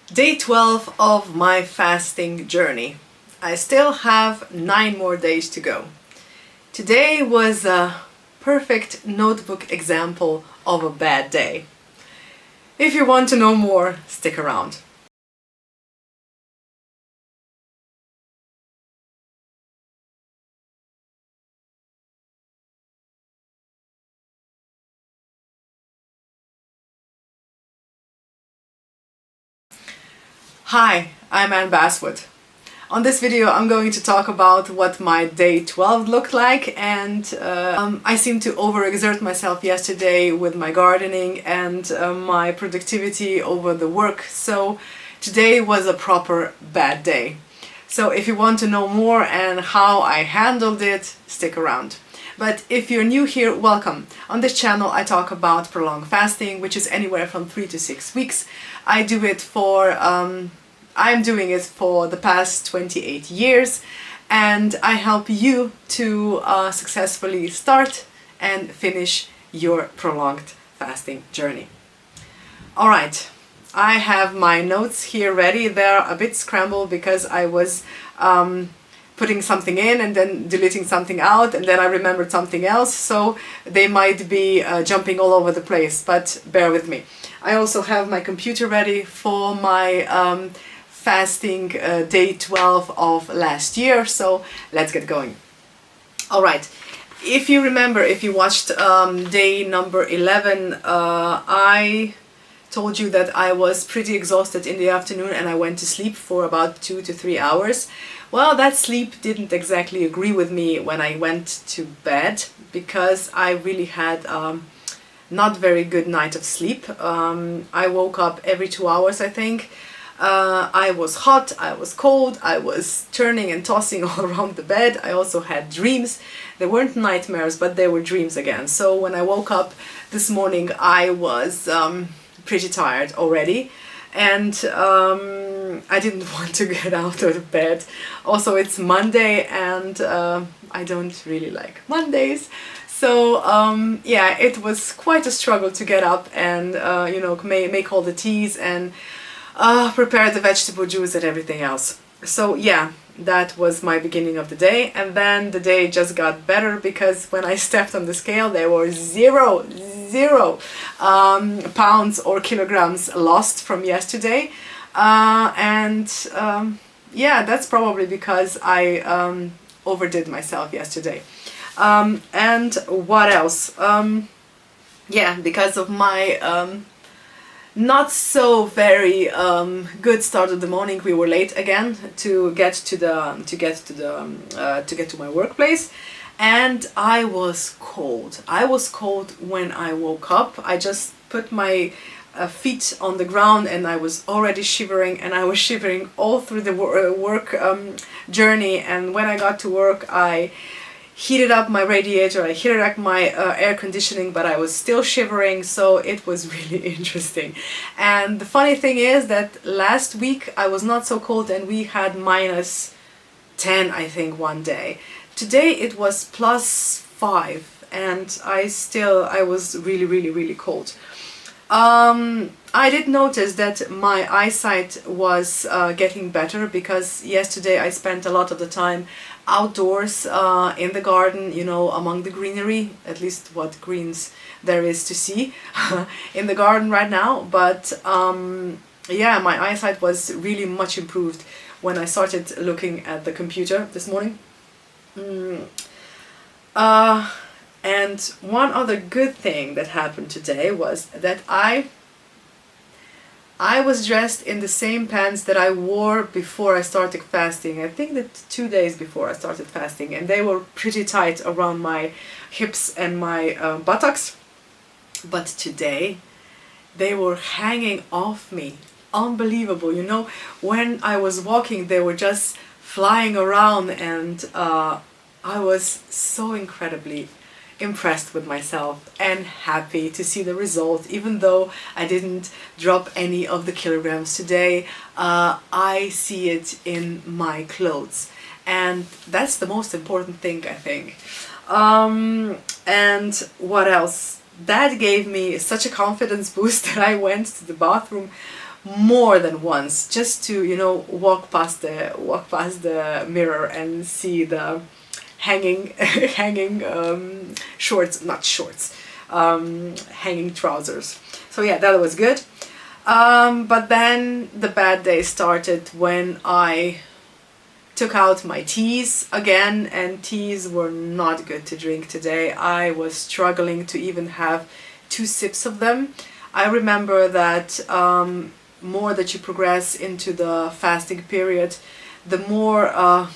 Day 12 of my fasting journey. I still have 9 more days to go. Today was a perfect notebook example of a bad day. If you want to know more, stick around. Hi, I'm Basswood. On this video I'm going to talk about what my day 12 looked like, and I seemed to overexert myself yesterday with my gardening and my productivity over the work, so today was a proper bad day. So if you want to know more and how I handled it, stick around. But if you're new here, welcome. On this channel I talk about prolonged fasting, which is anywhere from 3 to 6 weeks. I'm doing it for the past 28 years, and I help you to successfully start and finish your prolonged fasting journey. Alright, I have my notes here ready. They're a bit scrambled because I was putting something in and then deleting something out, and then I remembered something else, so they might be jumping all over the place, but bear with me. I also have my computer ready for my fasting day 12 of last year, so let's get going. Alright, if you remember, if you watched day number 11, I told you that I was pretty exhausted in the afternoon and I went to sleep for about 2 to 3 hours. Well, that sleep didn't exactly agree with me when I went to bed, because I really had not very good night of sleep. I woke up every 2 hours, I think. I was hot, I was cold, I was turning and tossing all around the bed. I also had dreams. They weren't nightmares, but they were dreams again. So when I woke up this morning, I was pretty tired already, and I didn't want to get out of bed. Also, it's Monday, and I don't really like Mondays. So yeah, it was quite a struggle to get up and make all the teas and prepare the vegetable juice and everything else. So yeah, that was my beginning of the day, and then the day just got better, because when I stepped on the scale there were zero pounds or kilograms lost from yesterday, yeah, that's probably because I overdid myself yesterday. And what else? Yeah, because of my not so very good start of the morning, we were late again to get to my workplace, and I was cold. I was cold when I woke up. I just put my feet on the ground and I was already shivering, and I was shivering all through the work journey. And when I got to work, I heated up my radiator, I heated up my air conditioning, but I was still shivering, so it was really interesting. And the funny thing is that last week I was not so cold, and we had -10, I think, one day. Today it was +5, and I was really cold. I did notice that my eyesight was getting better, because yesterday I spent a lot of the time outdoors in the garden, you know, among the greenery, at least what greens there is to see in the garden right now. But yeah, my eyesight was really much improved when I started looking at the computer this morning. And one other good thing that happened today was that I was dressed in the same pants that I wore before I started fasting. I think that 2 days before I started fasting, and they were pretty tight around my hips and my buttocks. But today they were hanging off me. Unbelievable, you know, when I was walking they were just flying around, and I was so incredibly impressed with myself and happy to see the result. Even though I didn't drop any of the kilograms today, I see it in my clothes, and that's the most important thing, I think. And what else? That gave me such a confidence boost that I went to the bathroom more than once, just to, you know, walk past the mirror and see the hanging hanging shorts, not shorts, hanging trousers. So yeah, that was good. But then the bad day started when I took out my teas again, and teas were not good to drink today. I was struggling to even have 2 sips of them. I remember that more that you progress into the fasting period, the more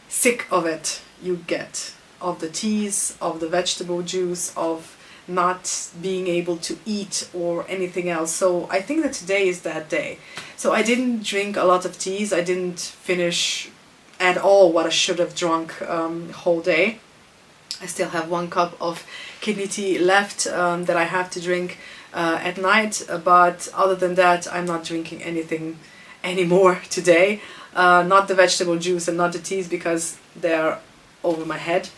sick of it you get, of the teas, of the vegetable juice, of not being able to eat or anything else. So I think that today is that day. So I didn't drink a lot of teas. I didn't finish at all what I should have drunk whole day. I still have 1 cup of kidney tea left that I have to drink at night, but other than that I'm not drinking anything anymore today. Not the vegetable juice and not the teas, because they're over my head.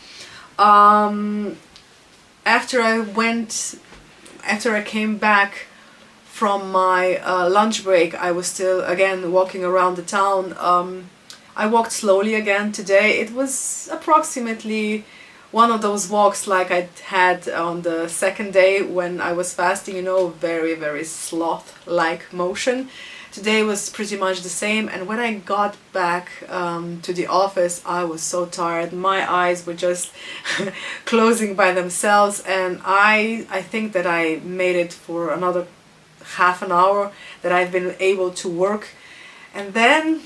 After I came back from my lunch break, I was still again walking around the town. I walked slowly again today. It was approximately one of those walks like I had on the second day when I was fasting, you know, very, very sloth-like motion. Today was pretty much the same, and when I got back to the office, I was so tired. My eyes were just closing by themselves, and I think that I made it for another half an hour that I've been able to work. And then,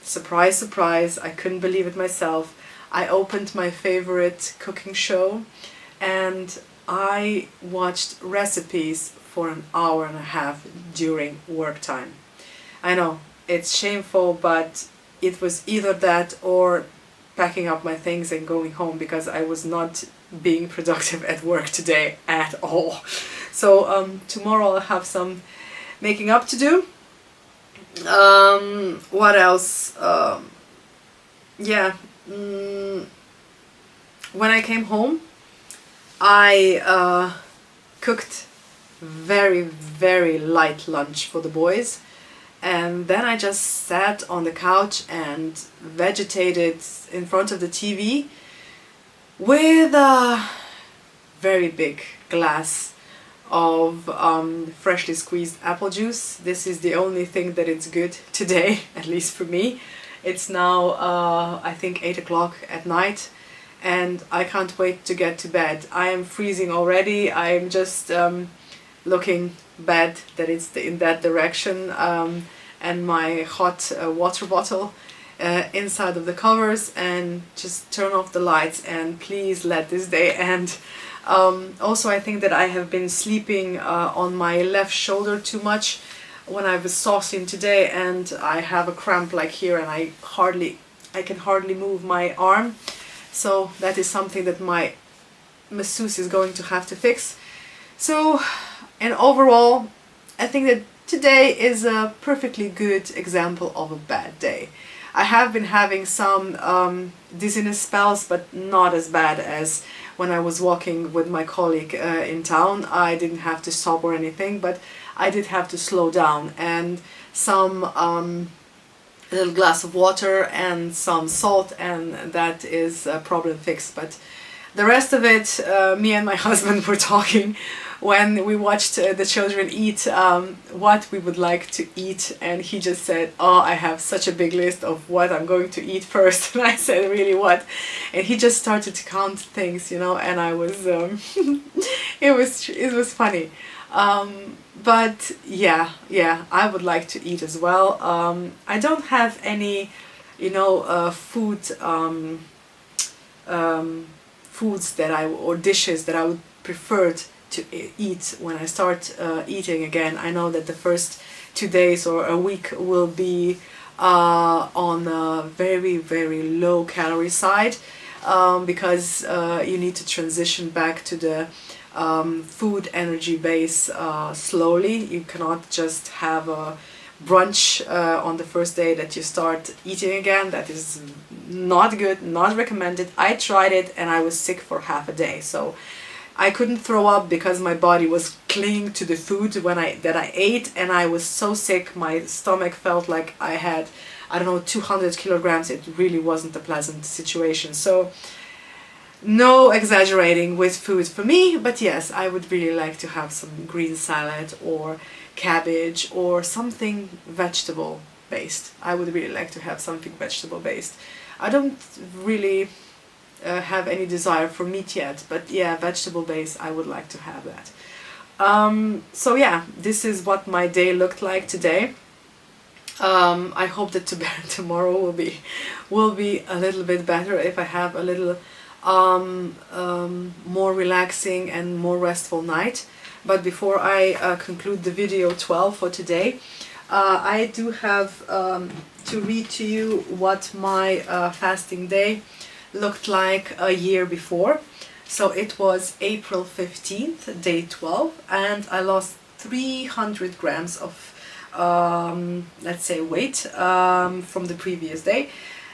surprise, surprise, I couldn't believe it myself. I opened my favorite cooking show and I watched recipes for an hour and a half during work time. I know, it's shameful, but it was either that or packing up my things and going home, because I was not being productive at work today at all. So tomorrow I'll have some making up to do. What else? When I came home, I cooked very, very light lunch for the boys. And then I just sat on the couch and vegetated in front of the TV with a very big glass of freshly squeezed apple juice. This is the only thing that is good today, at least for me. It's now I think 8 o'clock at night, and I can't wait to get to bed. I am freezing already. I am just looking bad that it's in that direction, and my hot water bottle inside of the covers, and just turn off the lights and please let this day end. Also, I think that I have been sleeping on my left shoulder too much when I was saucing today, and I have a cramp like here, and I can hardly move my arm. So that is something that my masseuse is going to have to fix. So, and overall, I think that today is a perfectly good example of a bad day. I have been having some dizziness spells, but not as bad as when I was walking with my colleague in town. I didn't have to stop or anything, but I did have to slow down, and some a little glass of water and some salt, and that is a problem fixed. But the rest of it, me and my husband were talking when we watched the children eat what we would like to eat, and he just said, "Oh, I have such a big list of what I'm going to eat first." And I said, "Really, what?" And he just started to count things, you know, and I was it was funny. But yeah, I would like to eat as well. I don't have any, you know, foods that or dishes that I would prefer to eat when I start eating again. I know that the first 2 days or a week will be on a very, very low calorie side, because you need to transition back to the food energy base slowly. You cannot just have a brunch on the first day that you start eating again. That is not good, not recommended. I tried it and I was sick for half a day. So I couldn't throw up because my body was clinging to the food that I ate, and I was so sick. My stomach felt like I had, I don't know, 200 kilograms. It really wasn't a pleasant situation. So no exaggerating with food for me, but yes, I would really like to have some green salad or cabbage or something vegetable based. I would really like to have something vegetable based. I don't really have any desire for meat yet, but yeah, vegetable based, I would like to have that. So yeah, this is what my day looked like today. I hope that tomorrow will be a little bit better if I have a little more relaxing and more restful night. But before I conclude the video 12 for today, I do have to read to you what my fasting day looked like a year before. So it was April 15th, day 12, and I lost 300 grams of let's say weight from the previous day.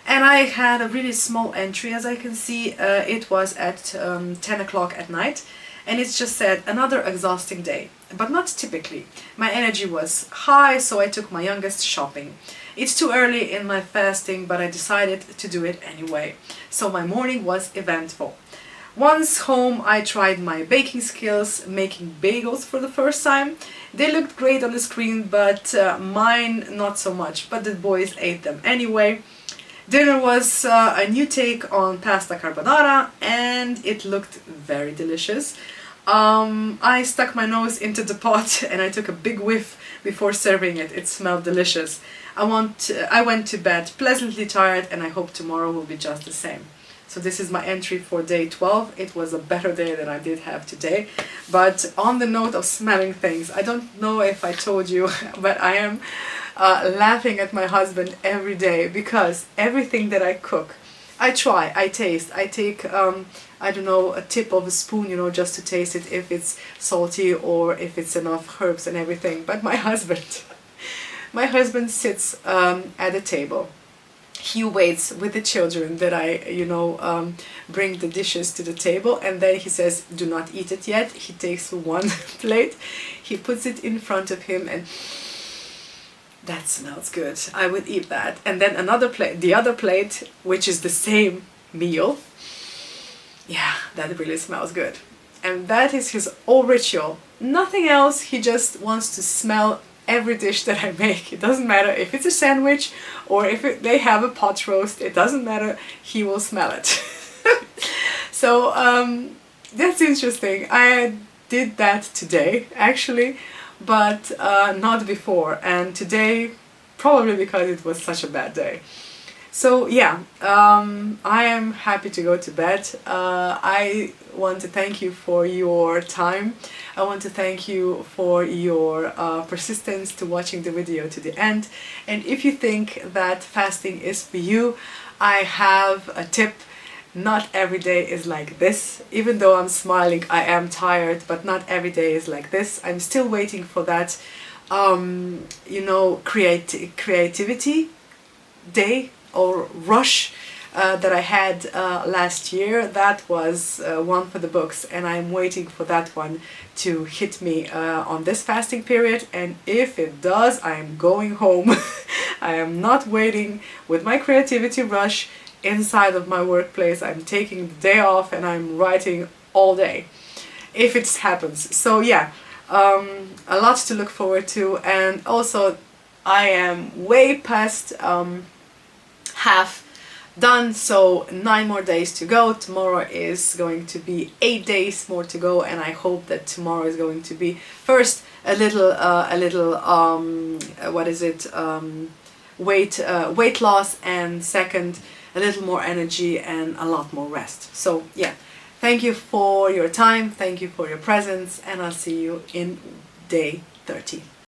And I had a really small entry, as I can see. It was at 10 o'clock at night, and it's just said, another exhausting day, but not typically. My energy was high, so I took my youngest shopping. It's too early in my fasting, but I decided to do it anyway. So my morning was eventful. Once home, I tried my baking skills, making bagels for the first time. They looked great on the screen, but mine not so much, but the boys ate them anyway. Dinner was a new take on pasta carbonara, and it looked very delicious. I stuck my nose into the pot and I took a big whiff before serving it. It smelled delicious. I went to bed pleasantly tired, and I hope tomorrow will be just the same. So this is my entry for day 12. It was a better day than I did have today. But on the note of smelling things, I don't know if I told you, but I am laughing at my husband every day, because everything that I cook, I try, I taste, I take, I don't know, a tip of a spoon, you know, just to taste it, if it's salty or if it's enough herbs and everything. But my husband sits at a table. He waits with the children that I, bring the dishes to the table, and then he says, do not eat it yet. He takes one plate, he puts it in front of him, and that smells good. I would eat that. And then another plate, the other plate, which is the same meal. Yeah, that really smells good. And that is his whole ritual. Nothing else. He just wants to smell every dish that I make. It doesn't matter if it's a sandwich or if they have a pot roast. It doesn't matter. He will smell it. So that's interesting. I did that today, actually, but not before. And today, probably because it was such a bad day. So yeah, I am happy to go to bed. I want to thank you for your time. I want to thank you for your persistence to watching the video to the end. And if you think that fasting is for you, I have a tip. Not every day is like this. Even though I'm smiling, I am tired, but not every day is like this. I'm still waiting for that, creativity day or rush that I had last year. That was one for the books, and I'm waiting for that one to hit me on this fasting period. And if it does, I'm going home. I am not waiting with my creativity rush inside of my workplace. I'm taking the day off and I'm writing all day, if it happens. So yeah, a lot to look forward to. And also I am way past half done, so 9 more days to go. Tomorrow is going to be 8 days more to go, and I hope that tomorrow is going to be first a little weight loss, and second a little more energy and a lot more rest. So yeah, thank you for your time, thank you for your presence, and I'll see you in day 30.